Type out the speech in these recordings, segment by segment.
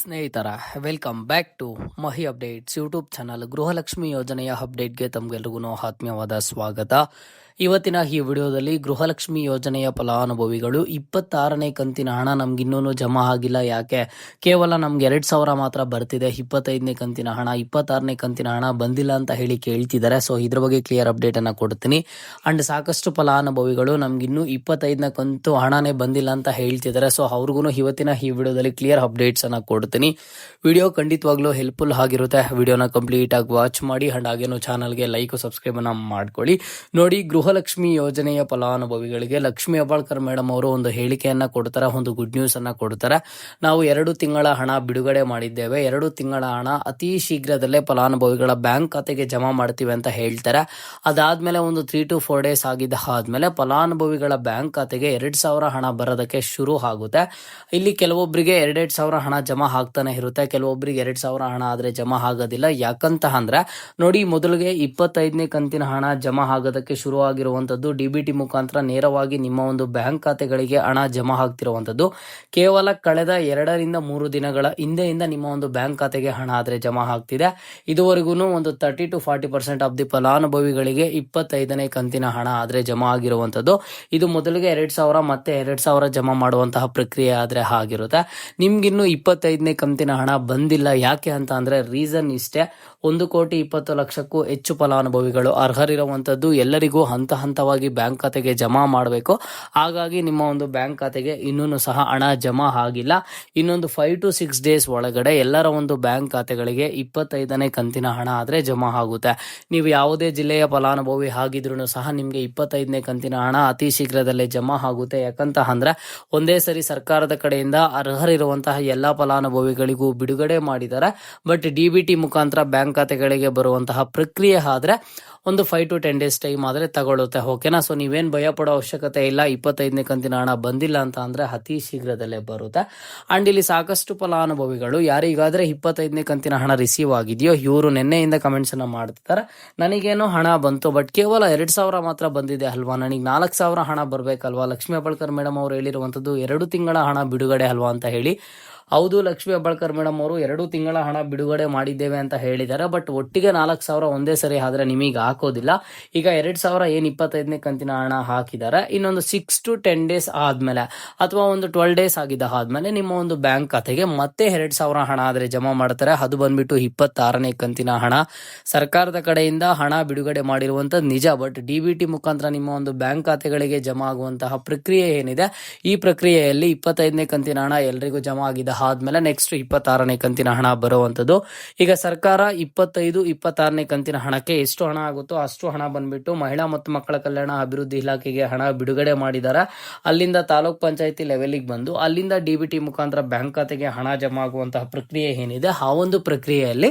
ಸ್ನೇಹಿತರ welcome back to Mahi updates YouTube channel. Gruhalakshmi ಯೋಜನೆಯ ಅಪ್ಡೇಟ್ಗೆ ತಮಗೆಲ್ಲರಿಗೂ ಆತ್ಮೀಯವಾದ ಸ್ವಾಗತ. ಇವತ್ತಿನ ಈ ವಿಡಿಯೋದಲ್ಲಿ ಗೃಹಲಕ್ಷ್ಮಿ ಯೋಜನೆಯ ಫಲಾನುಭವಿಗಳು 26ನೇ ಕಂತಿನ ಹಣ ನಮ್ಗಿನ್ನೂ ಜಮಾ ಆಗಿಲ್ಲ, ಯಾಕೆ ಕೇವಲ ನಮ್ಗೆ 2,000 ಮಾತ್ರ ಬರ್ತಿದೆ, 25ನೇ ಕಂತಿನ ಹಣ 26ನೇ ಕಂತಿನ ಹಣ ಬಂದಿಲ್ಲ ಅಂತ ಹೇಳಿ ಕೇಳ್ತಿದ್ದಾರೆ. ಸೊ ಇದ್ರ ಬಗ್ಗೆ ಕ್ಲಿಯರ್ ಅಪ್ಡೇಟ್ ಅನ್ನ ಕೊಡ್ತೀನಿ. ಅಂಡ್ ಸಾಕಷ್ಟು ಫಲಾನುಭವಿಗಳು ನಮ್ಗಿನ್ನೂ 25ನೇ ಕಂತು ಹಣನೇ ಬಂದಿಲ್ಲ ಅಂತ ಹೇಳ್ತಿದ್ದಾರೆ. ಸೊ ಅವ್ರಿಗೂ ಇವತ್ತಿನ ಈ ವಿಡಿಯೋದಲ್ಲಿ ಕ್ಲಿಯರ್ ಅಪ್ಡೇಟ್ಸ್ ಅನ್ನ ಕೊಡ್ತೀನಿ. ವಿಡಿಯೋ ಖಂಡಿತವಾಗ್ಲೂ ಹೆಲ್ಪ್ಫುಲ್ ಆಗಿರುತ್ತೆ. ವಿಡಿಯೋನ ಕಂಪ್ಲೀಟ್ ಆಗಿ ವಾಚ್ ಮಾಡಿ ಅಂಡ್ ಹಾಗೇನು ಚಾನಲ್ಗೆ ಲೈಕ್ ಸಬ್ಸ್ಕ್ರೈಬ್ ಅನ್ನ ಮಾಡ್ಕೊಳ್ಳಿ. ನೋಡಿ, ಗೃಹಲಕ್ಷ್ಮಿ ಯೋಜನೆಯ ಫಲಾನುಭವಿಗಳಿಗೆ ಲಕ್ಷ್ಮಿ ಹೆಬ್ಬಾಳ್ಕರ್ ಮೇಡಮ್ ಅವರು ಒಂದು ಹೇಳಿಕೆಯನ್ನ ಕೊಡ್ತಾರೆ, ಒಂದು ಗುಡ್ ನ್ಯೂಸ್ ಅನ್ನ ಕೊಡ್ತಾರೆ. ನಾವು 2 ತಿಂಗಳ ಹಣ ಬಿಡುಗಡೆ ಮಾಡಿದ್ದೇವೆ, 2 ತಿಂಗಳ ಹಣ ಅತಿ ಶೀಘ್ರದಲ್ಲೇ ಫಲಾನುಭವಿಗಳ ಬ್ಯಾಂಕ್ ಖಾತೆಗೆ ಜಮಾ ಮಾಡ್ತೀವಿ ಅಂತ ಹೇಳ್ತಾರೆ. ಅದಾದ್ಮೇಲೆ ಒಂದು 3 to 4 ಡೇಸ್ ಆದ್ಮೇಲೆ ಫಲಾನುಭವಿಗಳ ಬ್ಯಾಂಕ್ ಖಾತೆಗೆ 2,000 ಹಣ ಬರೋದಕ್ಕೆ ಶುರು ಆಗುತ್ತೆ. ಇಲ್ಲಿ ಕೆಲವೊಬ್ಬರಿಗೆ 2,000 ಹಣ ಜಮಾ ಆಗ್ತಾನೆ ಇರುತ್ತೆ, ಕೆಲವೊಬ್ಬರಿಗೆ 2,000 ಹಣ ಆದ್ರೆ ಜಮಾ ಆಗೋದಿಲ್ಲ. ಯಾಕಂತ ಅಂದ್ರೆ ನೋಡಿ, ಮೊದಲಿಗೆ 25ನೇ ಕಂತಿನ ಹಣ ಜಮಾ ಆಗೋದಕ್ಕೆ ಶುರು ಆಗಿರುವಂತದ್ದು DBT ಮುಖಾಂತರ ನೇರವಾಗಿ ನಿಮ್ಮ ಒಂದು ಬ್ಯಾಂಕ್ ಖಾತೆಗಳಿಗೆ ಹಣ ಜಮಾ ಆಗ್ತಿರುವಂತದ್ದು ಕೇವಲ ಕಳೆದ 2 ರಿಂದ 3 ದಿನಗಳ ಹಿಂದೆಯಿಂದ ನಿಮ್ಮ ಒಂದು ಬ್ಯಾಂಕ್ ಖಾತೆಗೆ ಹಣ ಆದ್ರೆ ಜಮಾ ಆಗ್ತಿದೆ. ಇದುವರೆಗೂ ಒಂದು 30 to 40% ಆಫ್ ದಿ ಫಲಾನುಭವಿಗಳಿಗೆ 25ನೇ ಕಂತಿನ ಹಣ ಆದ್ರೆ ಜಮಾ ಆಗಿರುವಂತದ್ದು. ಇದು ಮೊದಲಿಗೆ 2,000 ಮತ್ತೆ 2,000 ಜಮಾ ಮಾಡುವಂತಹ ಪ್ರಕ್ರಿಯೆ ಆದ್ರೆ ಆಗಿರುತ್ತೆ. ನಿಮ್ಗಿನ್ನು 25ನೇ ಕಂತಿನ ಹಣ ಬಂದಿಲ್ಲ, ಯಾಕೆ ಅಂತ ಅಂದ್ರೆ ರೀಸನ್ ಇಷ್ಟೇ. 1,20,00,000ಕ್ಕೂ ಹೆಚ್ಚು ಫಲಾನುಭವಿಗಳು ಅರ್ಹರಿರುವಂತದ್ದು ಎಲ್ಲರಿಗೂ ಹಂತ ಹಂತವಾಗಿ ಬ್ಯಾಂಕ್ ಖಾತೆಗೆ ಜಮಾ ಮಾಡಬೇಕು. ಹಾಗಾಗಿ ನಿಮ್ಮ ಒಂದು ಬ್ಯಾಂಕ್ ಖಾತೆಗೆ ಇನ್ನೂ ಸಹ ಹಣ ಜಮಾ ಆಗಿಲ್ಲ. ಇನ್ನೊಂದು 5 to 6 ಡೇಸ್ ಒಳಗಡೆ ಎಲ್ಲರ ಒಂದು ಬ್ಯಾಂಕ್ ಖಾತೆಗಳಿಗೆ 25ನೇ ಕಂತಿನ ಹಣ ಆದ್ರೆ ಜಮಾ ಆಗುತ್ತೆ. ನೀವು ಯಾವುದೇ ಜಿಲ್ಲೆಯ ಫಲಾನುಭವಿ ಆಗಿದ್ರು ಸಹ ನಿಮ್ಗೆ 25ನೇ ಕಂತಿನ ಹಣ ಅತಿ ಶೀಘ್ರದಲ್ಲೇ ಜಮಾ ಆಗುತ್ತೆ. ಯಾಕಂತ ಅಂದ್ರೆ ಒಂದೇ ಸರಿ ಸರ್ಕಾರದ ಕಡೆಯಿಂದ ಅರ್ಹರಿರುವಂತಹ ಎಲ್ಲಾ ಫಲಾನುಭವಿಗಳಿಗೂ ಬಿಡುಗಡೆ ಮಾಡಿದ್ದಾರೆ. ಬಟ್ DBT ಮುಖಾಂತರ ಬ್ಯಾಂಕ್ ಖಾತೆಗಳಿಗೆ ಬರುವಂತಹ ಪ್ರಕ್ರಿಯೆ ಆದ್ರೆ ಒಂದು 5 to 10 ಡೇಸ್ ಟೈಮ್ ಆದ್ರೆ ತಗೊಳುತ್ತೆ. ಓಕೆನಾ? ಸೊ ನೀವೇನ್ ಭಯ ಪಡೋ ಅವಶ್ಯಕತೆ ಇಲ್ಲ. 25ನೇ ಕಂತಿನ ಹಣ ಬಂದಿಲ್ಲ ಅಂತ ಅಂದ್ರೆ ಅತಿ ಶೀಘ್ರದಲ್ಲೇ ಬರುತ್ತೆ. ಅಂಡ್ ಇಲ್ಲಿ ಸಾಕಷ್ಟು ಫಲಾನುಭವಿಗಳು ಯಾರಿಗಾದ್ರೆ 25ನೇ ಕಂತಿನ ಹಣ ರಿಸೀವ್ ಆಗಿದೆಯೋ ಇವರು ನಿನ್ನೆಯಿಂದ ಕಮೆಂಟ್ಸ್ ಅನ್ನ ಮಾಡ್ತಿದ್ದಾರೆ, ನನಗೇನೋ ಹಣ ಬಂತು ಬಟ್ ಕೇವಲ 2,000 ಮಾತ್ರ ಬಂದಿದೆ ಅಲ್ವಾ, ನನಗೆ 4,000 ಹಣ ಬರ್ಬೇಕಲ್ವಾ. ಲಕ್ಷ್ಮಿ ಹೆಬ್ಬಾಳ್ಕರ್ ಮೇಡಮ್ ಅವರು ಹೇಳಿರುವಂತದ್ದು 2 ತಿಂಗಳ ಹಣ ಬಿಡುಗಡೆ ಅಲ್ವಾ ಅಂತ ಹೇಳಿ. ಹೌದು, ಲಕ್ಷ್ಮಿ ಹೆಬ್ಬಾಳ್ಕರ್ ಮೇಡಮ್ ಅವರು 2 ತಿಂಗಳ ಹಣ ಬಿಡುಗಡೆ ಮಾಡಿದ್ದೇವೆ ಅಂತ ಹೇಳಿದ್ದಾರೆ. ಬಟ್ ಒಟ್ಟಿಗೆ 4,000 ಒಂದೇ ಸರಿ ಆದ್ರೆ ನಿಮಗೆ ಹಾಕೋದಿಲ್ಲ. ಈಗ 2,000 ಏನ್ 25ನೇ ಕಂತಿನ ಹಣ ಹಾಕಿದ್ದಾರೆ, ಇನ್ನೊಂದು 6 to 10 ಡೇಸ್ ಆದ್ಮೇಲೆ ಅಥವಾ ಒಂದು 12 ಡೇಸ್ ಆದ್ಮೇಲೆ ನಿಮ್ಮ ಒಂದು ಬ್ಯಾಂಕ್ ಖಾತೆಗೆ ಮತ್ತೆ 2,000 ಹಣ ಆದ್ರೆ ಜಮಾ ಮಾಡ್ತಾರೆ. ಅದು ಬಂದ್ಬಿಟ್ಟು 26ನೇ ಕಂತಿನ ಹಣ. ಸರ್ಕಾರದ ಕಡೆಯಿಂದ ಹಣ ಬಿಡುಗಡೆ ಮಾಡಿರುವಂತದ್ದು ನಿಜ, ಬಟ್ DBT ಮುಖಾಂತರ ನಿಮ್ಮ ಒಂದು ಬ್ಯಾಂಕ್ ಖಾತೆಗಳಿಗೆ ಜಮಾ ಆಗುವಂತಹ ಪ್ರಕ್ರಿಯೆ ಏನಿದೆ, ಈ ಪ್ರಕ್ರಿಯೆಯಲ್ಲಿ 25ನೇ ಕಂತಿನ ಹಣ ಎಲ್ರಿಗೂ ಜಮಾ ಆಗಿದೆ ಆದ್ಮೇಲೆ ನೆಕ್ಸ್ಟ್ 26ನೇ ಕಂತಿನ ಹಣ ಬರುವಂತದ್ದು. ಈಗ ಸರ್ಕಾರ 25, 26ನೇ ಕಂತಿನ ಹಣಕ್ಕೆ ಎಷ್ಟು ಹಣ ಆಗುತ್ತೋ ಅಷ್ಟು ಹಣ ಬಂದ್ಬಿಟ್ಟು ಮಹಿಳಾ ಮತ್ತು ಮಕ್ಕಳ ಕಲ್ಯಾಣ ಅಭಿವೃದ್ಧಿ ಇಲಾಖೆಗೆ ಹಣ ಬಿಡುಗಡೆ ಮಾಡಿದ್ದಾರೆ. ಅಲ್ಲಿಂದ ತಾಲೂಕ್ ಪಂಚಾಯತಿ ಲೆವೆಲ್ಗೆ ಬಂದು ಅಲ್ಲಿಂದ DBT ಮುಖಾಂತರ ಬ್ಯಾಂಕ್ ಖಾತೆಗೆ ಹಣ ಜಮಾ ಆಗುವಂತಹ ಪ್ರಕ್ರಿಯೆ ಏನಿದೆ, ಆ ಒಂದು ಪ್ರಕ್ರಿಯೆಯಲ್ಲಿ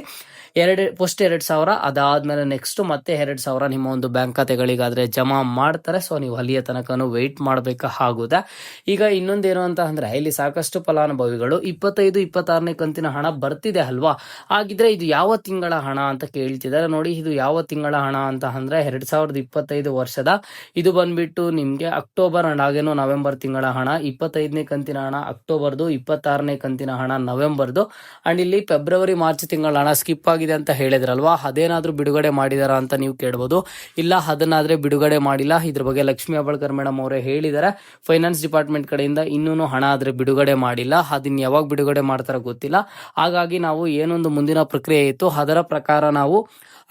ಫಸ್ಟ್ 2,000 ಅದಾದ್ಮೇಲೆ ನೆಕ್ಸ್ಟ್ ಮತ್ತೆ 2,000 ನಿಮ್ಮ ಒಂದು ಬ್ಯಾಂಕ್ ಖಾತೆಗಳಿಗಾದ್ರೆ ಜಮಾ ಮಾಡ್ತಾರೆ. ಸೊ ನೀವು ಅಲ್ಲಿಯ ತನಕನೂ ವೆಯ್ಟ್ ಮಾಡಬೇಕಾಗುತ್ತೆ. ಈಗ ಇನ್ನೊಂದೇನು ಅಂತ ಅಂದ್ರೆ ಇಲ್ಲಿ ಸಾಕಷ್ಟು ಫಲಾನುಭವಿಗಳು 25, 26ನೇ ಕಂತಿನ ಹಣ ಬರ್ತಿದೆ ಅಲ್ವಾ, ಹಾಗಿದ್ರೆ ಇದು ಯಾವ ತಿಂಗಳ ಹಣ ಅಂತ ಕೇಳ್ತಿದ್ದಾರೆ. ನೋಡಿ, ಇದು ಯಾವ ತಿಂಗಳ ಹಣ ಅಂತ ಅಂದ್ರೆ 2025 ವರ್ಷದ ಇದು ಬಂದ್ಬಿಟ್ಟು ನಿಮ್ಗೆ ಅಕ್ಟೋಬರ್ ಅಂಡ್ ಹಾಗೇನು ನವೆಂಬರ್ ತಿಂಗಳ ಹಣ. 25ನೇ ಕಂತಿನ ಹಣ ಅಕ್ಟೋಬರ್ದು, 26ನೇ ಕಂತಿನ ಹಣ ನವೆಂಬರ್ದು. ಅಂಡ್ ಇಲ್ಲಿ ಫೆಬ್ರವರಿ ಮಾರ್ಚ್ ತಿಂಗಳ ಹಣ ಸ್ಕಿಪ್ ಆಗಿದೆ ಅಂತ ಹೇಳಿದ್ರಲ್ವಾ, ಅದೇನಾದ್ರೂ ಬಿಡುಗಡೆ ಮಾಡಿದಾರ ಅಂತ ನೀವು ಕೇಳ್ಬೋದು. ಇಲ್ಲ, ಅದನ್ನಾದ್ರೆ ಬಿಡುಗಡೆ ಮಾಡಿಲ್ಲ. ಇದ್ರ ಬಗ್ಗೆ ಲಕ್ಷ್ಮಿ ಹೆಬ್ಬಾಳ್ಕರ್ ಮೇಡಮ್ ಅವರೇ ಹೇಳಿದ್ದಾರೆ. ಫೈನಾನ್ಸ್ ಡಿಪಾರ್ಟ್ಮೆಂಟ್ ಕಡೆಯಿಂದ ಇನ್ನೂ ಹಣ ಆದ್ರೆ ಬಿಡುಗಡೆ ಮಾಡಿಲ್ಲ, ಅದನ್ನ ಯಾವಾಗ ಬಿಡುಗಡೆ ಮಾಡ್ತಾರ ಗೊತ್ತಿಲ್ಲ. ಹಾಗಾಗಿ ನಾವು ಏನೊಂದು ಮುಂದಿನ ಪ್ರಕ್ರಿಯೆ ಇತ್ತು ಅದರ ಪ್ರಕಾರ ನಾವು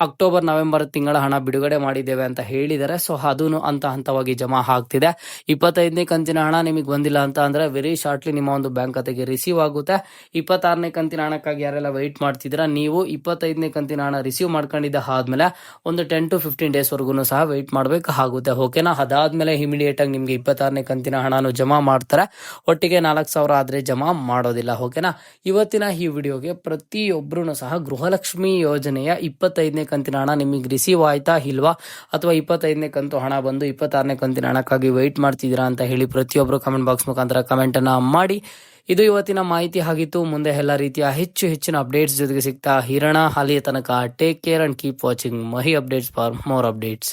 ಅಕ್ಟೋಬರ್ ನವೆಂಬರ್ ತಿಂಗಳ ಹಣ ಬಿಡುಗಡೆ ಮಾಡಿದ್ದೇವೆ ಅಂತ ಹೇಳಿದ್ದಾರೆ. ಸೊ ಅದು ಹಂತ ಹಂತವಾಗಿ ಜಮಾ ಆಗ್ತಿದೆ. 25ನೇ ಕಂತಿನ ಹಣ ನಿಮಗೆ ಬಂದಿಲ್ಲ ಅಂತ ಅಂದ್ರೆ ವೆರಿ ಶಾರ್ಟ್ಲಿ ನಿಮ್ಮ ಒಂದು ಬ್ಯಾಂಕ್ ಖಾತೆಗೆ ರಿಸೀವ್ ಆಗುತ್ತೆ. 26ನೇ ಕಂತಿನ ಹಣಕ್ಕಾಗಿ ಯಾರೆಲ್ಲ ವೆಯ್ಟ್ ಮಾಡ್ತಿದ್ದೀರಾ, ನೀವು 25ನೇ ಕಂತಿನ ಹಣ ರಿಸೀವ್ ಮಾಡ್ಕೊಂಡಿದ್ದ ಆದ್ಮೇಲೆ ಒಂದು 10 to 15 ಡೇಸ್ ವರೆಗೂ ಸಹ ವೆಯ್ಟ್ ಮಾಡಬೇಕಾಗುತ್ತೆ. ಓಕೆನಾ? ಅದಾದ್ಮೇಲೆ ಇಮಿಡಿಯೇಟ್ ಆಗಿ ನಿಮ್ಗೆ 26ನೇ ಕಂತಿನ ಹಣನು ಜಮಾ ಮಾಡ್ತಾರೆ. ಒಟ್ಟಿಗೆ 4,000 ಆದ್ರೆ ಜಮಾ ಮಾಡೋದಿಲ್ಲ. ಓಕೆನಾ? ಇವತ್ತಿನ ಈ ವಿಡಿಯೋಗೆ ಪ್ರತಿಯೊಬ್ಬರು ಸಹ ಗೃಹಲಕ್ಷ್ಮಿ ಯೋಜನೆಯ 25ನೇ ಕಂತಿನ ಹಣ ನಿಮಗೆ ರಿಸೀವ್ ಆಯ್ತಾ ಇಲ್ವಾ, ಅಥವಾ 25ನೇ ಕಂತು ಹಣ ಬಂದು 26ನೇ ಕಂತಿನ ಹಣಕ್ಕಾಗಿ ವೆಯ್ಟ್ ಮಾಡ್ತಿದ್ದೀರಾ ಅಂತ ಹೇಳಿ ಪ್ರತಿಯೊಬ್ಬರು ಕಮೆಂಟ್ ಬಾಕ್ಸ್ ಮುಖಾಂತರ ಕಮೆಂಟ್ ಅನ್ನ ಮಾಡಿ. ಇದು ಇವತ್ತಿನ ಮಾಹಿತಿ ಆಗಿತ್ತು. ಮುಂದೆ ಎಲ್ಲ ರೀತಿಯ ಹೆಚ್ಚಿನ ಅಪ್ಡೇಟ್ಸ್ ಜೊತೆಗೆ ಸಿಗ್ತಾ ಇರೋಣ. ಅಲ್ಲಿಯ ತನಕ take care and keep watching Mahi updates for more updates.